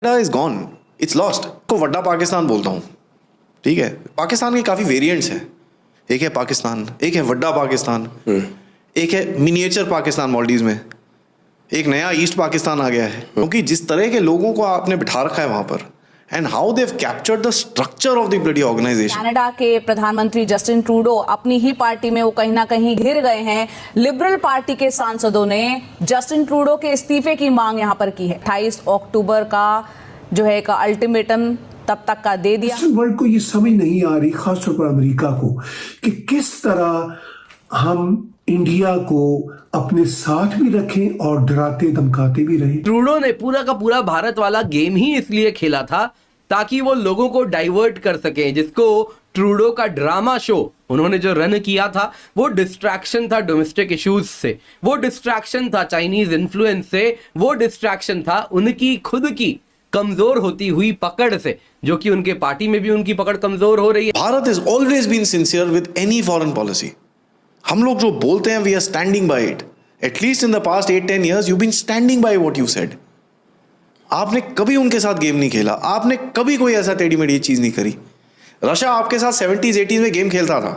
Is gone, it's lost. को वड्डा पाकिस्तान बोलता हूँ, ठीक है। पाकिस्तान के काफ़ी वेरिएंट्स हैं। एक है पाकिस्तान, एक है वड्डा पाकिस्तान, एक है मिनिएचर पाकिस्तान मॉलडीव में, एक नया ईस्ट पाकिस्तान आ गया है। क्योंकि जिस तरह के लोगों को आपने बिठा रखा है वहाँ पर, and how they captured the structure of the bloody organization. Canada के प्रधानमंत्री जस्टिन ट्रूडो अपनी ही पार्टी में वो कहीं ना कहीं घिर गए हैं। लिबरल पार्टी के सांसदों ने जस्टिन ट्रूडो के इस्तीफे की मांग यहां पर की है। 28 अक्टूबर का जो है एक अल्टीमेटम तब तक का दे दिया। वर्ल्ड को ये समझ नहीं आ रही, खासतौर पर अमेरिका को, कि किस तरह हम इंडिया को अपने साथ भी रखें और डराते धमकाते भी रहें। ट्रूडो ने पूरा का पूरा भारत वाला गेम ही इसलिए खेला था ताकि वो लोगों को डाइवर्ट कर सके, जिसको ट्रूडो का ड्रामा शो उन्होंने जो रन किया था वो डिस्ट्रैक्शन था डोमेस्टिक इश्यूज से, वो डिस्ट्रैक्शन था चाइनीज इन्फ्लुएंस से, वो डिस्ट्रैक्शन था उनकी खुद की कमजोर होती हुई पकड़ से, जो कि उनके पार्टी में भी उनकी पकड़ कमजोर हो रही है। Bharat is always been sincere with any foreign policy. हम लोग जो बोलते हैं we are standing by it. At least in the past 8-10 years you been standing by what you said. आपने कभी उनके साथ गेम नहीं खेला, आपने कभी कोई ऐसा टेढ़ी मेढ़ी चीज नहीं करी। रशिया आपके साथ 70s 80s में गेम खेलता था।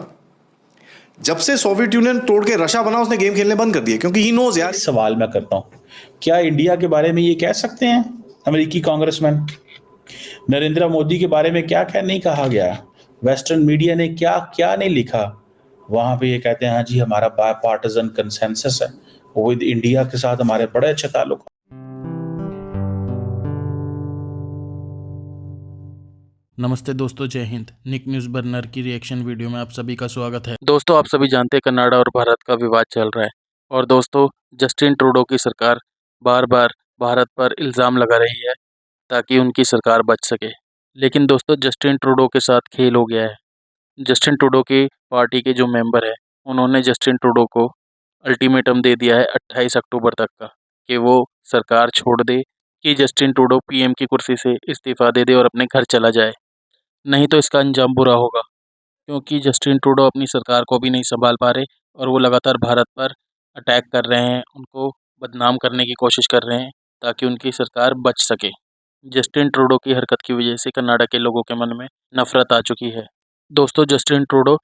जब से सोवियत यूनियन तोड़ के रशिया बना, उसने गेम खेलने बंद कर दिया, क्योंकि ही नोज यार। सवाल मैं करता हूं, क्या इंडिया के बारे में ये कह सकते हैं अमेरिकी कांग्रेसमैन? नरेंद्र मोदी के बारे में क्या क्या नहीं कहा गया? वेस्टर्न मीडिया ने क्या क्या नहीं लिखा? वहां पे ये कहते हैं हाँ जी हमारा बायपार्टिजन कंसेंसस है, विद इंडिया के साथ हमारे बड़े अच्छे ताल्लुक। नमस्ते दोस्तों, जय हिंद। निक न्यूज़ बर्नर की रिएक्शन वीडियो में आप सभी का स्वागत है। दोस्तों, आप सभी जानते हैं कनाडा और भारत का विवाद चल रहा है, और दोस्तों जस्टिन ट्रूडो की सरकार बार बार भारत पर इल्ज़ाम लगा रही है ताकि उनकी सरकार बच सके। लेकिन दोस्तों जस्टिन ट्रूडो के साथ खेल हो गया है। जस्टिन ट्रूडो की पार्टी के जो मेंबर हैं उन्होंने जस्टिन ट्रूडो को अल्टीमेटम दे दिया है 28 अक्टूबर तक का, कि वो सरकार छोड़ दे, कि जस्टिन ट्रूडो पीएम की कुर्सी से इस्तीफा दे दे और अपने घर चला जाए। नहीं तो इसका अंजाम बुरा होगा, क्योंकि जस्टिन ट्रूडो अपनी सरकार को भी नहीं संभाल पा रहे और वो लगातार भारत पर अटैक कर रहे हैं, उनको बदनाम करने की कोशिश कर रहे हैं ताकि उनकी सरकार बच सके। जस्टिन ट्रूडो की हरकत की वजह से कनाडा के लोगों के मन में नफरत आ चुकी है। दोस्तों जस्टिन ट्रूडो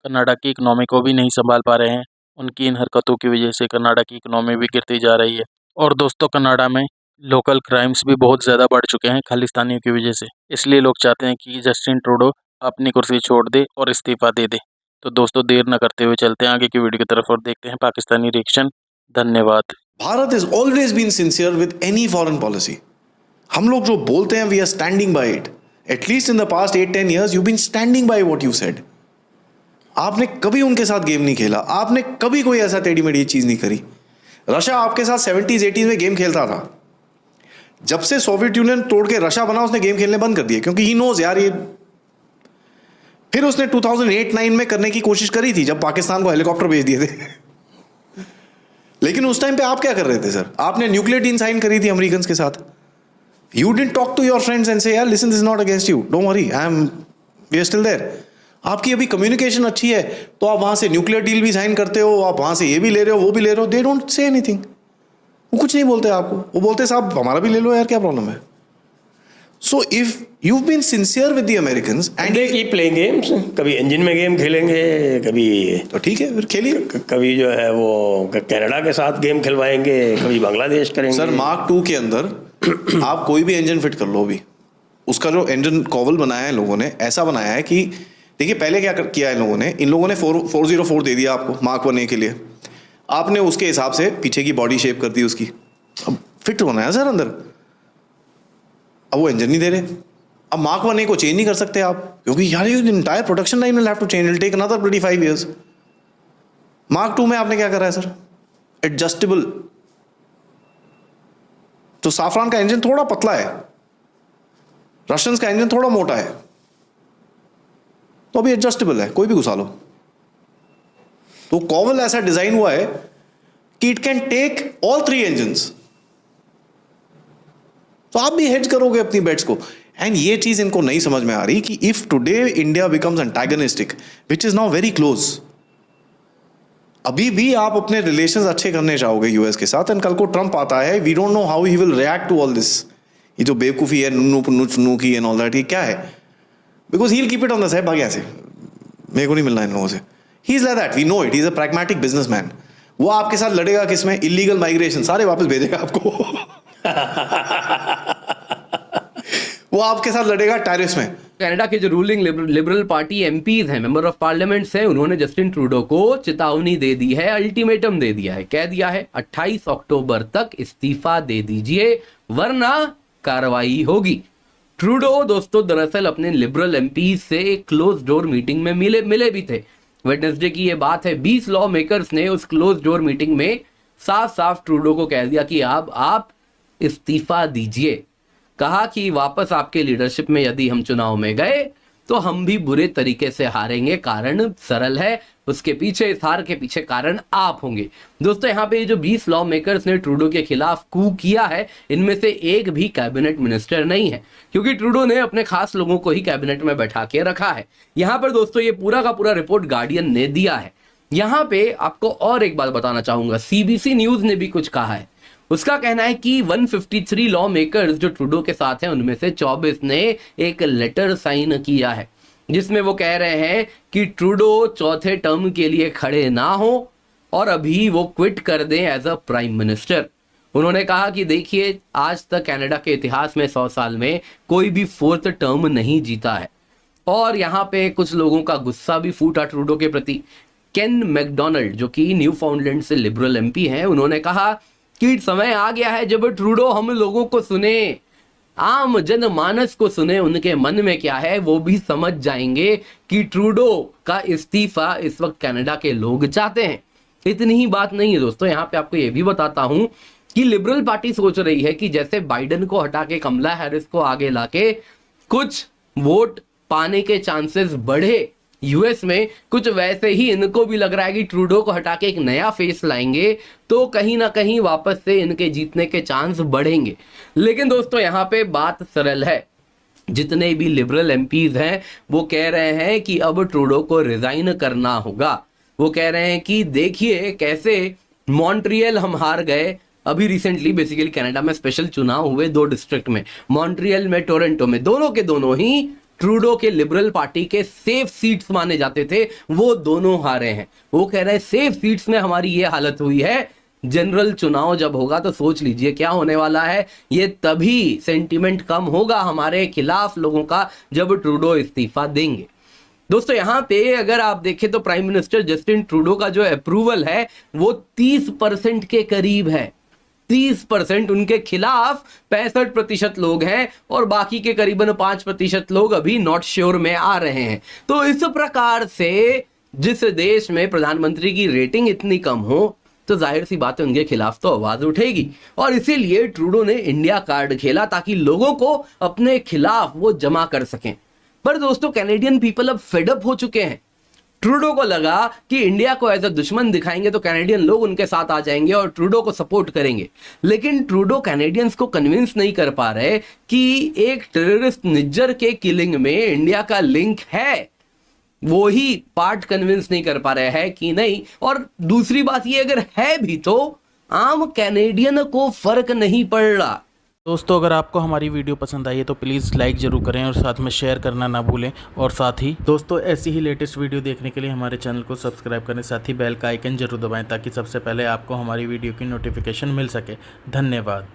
कनाडा की इकनॉमी को भी नहीं संभाल पा रहे हैं। उनकी इन हरकतों की वजह से कनाडा की इकनॉमी भी गिरती जा रही है। और दोस्तों कनाडा में लोकल क्राइम्स भी बहुत ज़्यादा बढ़ चुके हैं खालिस्तानियों की वजह से। इसलिए लोग चाहते हैं कि जस्टिन ट्रूडो अपनी कुर्सी छोड़ दे और इस्तीफा दे दे। तो दोस्तों देर न करते हुए चलते हैं आगे की वीडियो की तरफ और देखते हैं पाकिस्तानी रिएक्शन। धन्यवाद। Bharat is always been sincere with any foreign policy. हम लोग जो बोलते हैं we are standing by it. At least in the past 8-10 years you been standing by what you said. आपने कभी उनके साथ गेम नहीं खेला, आपने कभी कोई ऐसा टेढ़ी मेढ़ी चीज नहीं करी। रशिया आपके साथ 70s 80s में गेम खेलता था। जब से सोवियत यूनियन तोड़ के रशिया बना, उसने गेम खेलने बंद कर दिया, क्योंकि ही नोज यार ये। फिर उसने 2008-9 में करने की कोशिश करी थी, जब पाकिस्तान को हेलीकॉप्टर भेज दिए थे। लेकिन उस टाइम पे आप क्या कर रहे थे सर? आपने न्यूक्लियर डील साइन करी थी अमेरिकन के साथ। You didn't talk to your friends and say यार listen this is not against you, don't worry, we are still there. आपकी अभी कम्युनिकेशन अच्छी है तो आप वहां से न्यूक्लियर डील भी साइन करते हो, आप वहां से ये भी ले रहे हो, वो भी ले रहे हो। They don't say anything. वो कुछ नहीं बोलते आपको, वो बोलते साहब हमारा भी ले लो यार, क्या प्रॉब्लम है। So if you been sincere with the Americans and they keep playing games, कभी इंजन में गेम खेलेंगे, कभी तो ठीक है फिर खेलिए। कभी जो है वो कनाडा के साथ गेम खिलवाएंगे, कभी बांग्लादेश करेंगे। सर Mark II के अंदर आप कोई भी इंजन फिट कर लो। अभी उसका जो इंजन कॉवल बनाया है लोगों ने, ऐसा बनाया है कि देखिए पहले क्या किया है लोगों ने, इन लोगों ने 404 दे दिया आपको Mark I के लिए। आपने उसके हिसाब से पीछे की बॉडी शेप कर दी उसकी, अब फिट होना है सर अंदर। अब वो इंजन नहीं दे रहे। अब Mark I को चेंज नहीं कर सकते आप, क्योंकि यार ये entire production line will have to change, it take another 25 years। Mark II में आपने क्या करा है सर? एडजस्टेबल। तो साफरान का इंजन थोड़ा पतला है, रशियंस का इंजन थोड़ा मोटा है, तो अभी एडजस्टेबल है, कोई भी घुसा लो। तो कॉवल ऐसा डिजाइन हुआ है कि it can take all 3 engines. तो आप भी हेज करोगे अपनी बेट्स को। एंड ये चीज इनको नहीं समझ में आ रही कि if today India becomes antagonistic, which is now very close, अभी भी आप अपने रिलेशंस अच्छे करने चाहोगे यूएस के साथ, एंड कल को ट्रंप आता है, we don't know how he will react to all this. ये जो बेवकूफ़ी है नुन्नू पुन्नू चुन्नू की एंड ऑल दैट, ये क्या है? Because he will keep it on the side, भाग यहाँ से, मेरे को नहीं मिलना इन लोगों से। He is like that, we know it, he is a pragmatic businessman. वो आपके साथ लड़ेगा किसमें? इलीगल माइग्रेशन, सारे वापस भेजेगा आपको। वो आपके साथ लड़ेगा टैरिफ्स में। कनाडा के जो रूलिंग लिबरल पार्टी एमपीज हैं, मेंबर ऑफ पार्लियामेंट्स हैं, उन्होंने जस्टिन ट्रूडो को चेतावनी दे दी है, अल्टीमेटम दे दिया है, कह दिया है 28 अक्टूबर तक इस्तीफा दे दीजिए वरना कार्रवाई होगी। ट्रूडो दोस्तों दरअसल अपने लिबरल एमपीज से एक क्लोज डोर मीटिंग में मिले भी थे। वेडनेसडे की ये बात है। 20 लॉ मेकर्स ने उस क्लोज डोर मीटिंग में साफ साफ ट्रूडो को कह दिया कि आप इस्तीफा दीजिए। कहा कि वापस आपके लीडरशिप में यदि हम चुनाव में गए तो हम भी बुरे तरीके से हारेंगे। कारण सरल है, उसके पीछे, इस हार के पीछे कारण आप होंगे। दोस्तों यहाँ पे जो 20 लॉ मेकर्स ने ट्रूडो के खिलाफ कू किया है, इनमें से एक भी कैबिनेट मिनिस्टर नहीं है, क्योंकि ट्रूडो ने अपने खास लोगों को ही कैबिनेट में बैठा के रखा है। यहाँ पर दोस्तों ये पूरा का पूरा रिपोर्ट गार्डियन ने दिया है। यहाँ पे आपको और एक बात बताना चाहूंगा, सीबीसी न्यूज ने भी कुछ कहा है। उसका कहना है कि 153 लॉ मेकर्स जो ट्रूडो के साथ हैं, उनमें से 24 ने एक लेटर साइन किया है जिसमें वो कह रहे हैं कि ट्रूडो चौथे टर्म के लिए खड़े ना हो और अभी वो क्विट कर दें एज अ प्राइम मिनिस्टर। उन्होंने कहा कि देखिए, आज तक कनाडा के इतिहास में 100 साल में कोई भी 4th टर्म नहीं जीता है। और यहाँ पे कुछ लोगों का गुस्सा भी फूटा ट्रूडो के प्रति। केन मैकडोनाल्ड जो कि न्यू फाउंडलैंड से लिबरल एमपी हैं, उन्होंने कहा कि समय आ गया है जब ट्रूडो हम लोगों को सुने, आम जनमानस को सुने, उनके मन में क्या है वो भी समझ जाएंगे कि ट्रूडो का इस्तीफा इस वक्त कनाडा के लोग चाहते हैं। इतनी ही बात नहीं है दोस्तों, यहाँ पे आपको ये भी बताता हूं कि लिबरल पार्टी सोच रही है कि जैसे बाइडन को हटा के कमला हैरिस को आगे लाके कुछ वोट पाने के चांसेस बढ़े यूएस में, कुछ वैसे ही इनको भी लग रहा है कि ट्रूडो को हटा के एक नया फेस लाएंगे तो कहीं ना कहीं वापस से इनके जीतने के चांस बढ़ेंगे। लेकिन दोस्तों यहाँ पे बात सरल है, जितने भी लिबरल एमपीज हैं वो कह रहे हैं कि अब ट्रूडो को रिजाइन करना होगा। वो कह रहे हैं कि देखिए कैसे मॉन्ट्रियल हम हार गए, अभी रिसेंटली बेसिकली कनाडा में स्पेशल चुनाव हुए 2 डिस्ट्रिक्ट में, मॉन्ट्रियल में, टोरंटो में, दोनों के दोनों ही ट्रूडो के लिबरल पार्टी के सेफ सीट्स माने जाते थे, वो दोनों हारे हैं। वो कह रहे हैं सेफ सीट्स में हमारी ये हालत हुई है, जनरल चुनाव जब होगा तो सोच लीजिए क्या होने वाला है। ये तभी सेंटीमेंट कम होगा हमारे खिलाफ लोगों का जब ट्रूडो इस्तीफा देंगे। दोस्तों यहाँ पे अगर आप देखें तो प्राइम मिनिस्टर जस्टिन ट्रूडो का जो अप्रूवल है वो 30% के करीब है। 30%, उनके खिलाफ 65% लोग हैं और बाकी के करीबन 5% लोग अभी नॉट श्योर में आ रहे हैं। तो इस प्रकार से जिस देश में प्रधानमंत्री की रेटिंग इतनी कम हो तो जाहिर सी बात है उनके खिलाफ तो आवाज उठेगी, और इसीलिए ट्रूडो ने इंडिया कार्ड खेला ताकि लोगों को अपने खिलाफ वो जमा कर सकें। पर दोस्तों कैनेडियन पीपल अब फेड अप हो चुके हैं। ट्रूडो को लगा कि इंडिया को एज अ दुश्मन दिखाएंगे तो कैनेडियन लोग उनके साथ आ जाएंगे और ट्रूडो को सपोर्ट करेंगे। लेकिन ट्रूडो कैनेडियंस को कन्विंस नहीं कर पा रहे कि एक टेररिस्ट निज्जर के किलिंग में इंडिया का लिंक है, वो ही पार्ट कन्विंस नहीं कर पा रहे हैं कि नहीं। और दूसरी बात ये, अगर है भी तो आम कैनेडियन को फर्क नहीं पड़ रहा। दोस्तों अगर आपको हमारी वीडियो पसंद आई है तो प्लीज़ लाइक ज़रूर करें और साथ में शेयर करना ना भूलें। और साथ ही दोस्तों ऐसी ही लेटेस्ट वीडियो देखने के लिए हमारे चैनल को सब्सक्राइब करें, साथ ही बेल का आइकन जरूर दबाएं ताकि सबसे पहले आपको हमारी वीडियो की नोटिफिकेशन मिल सके। धन्यवाद।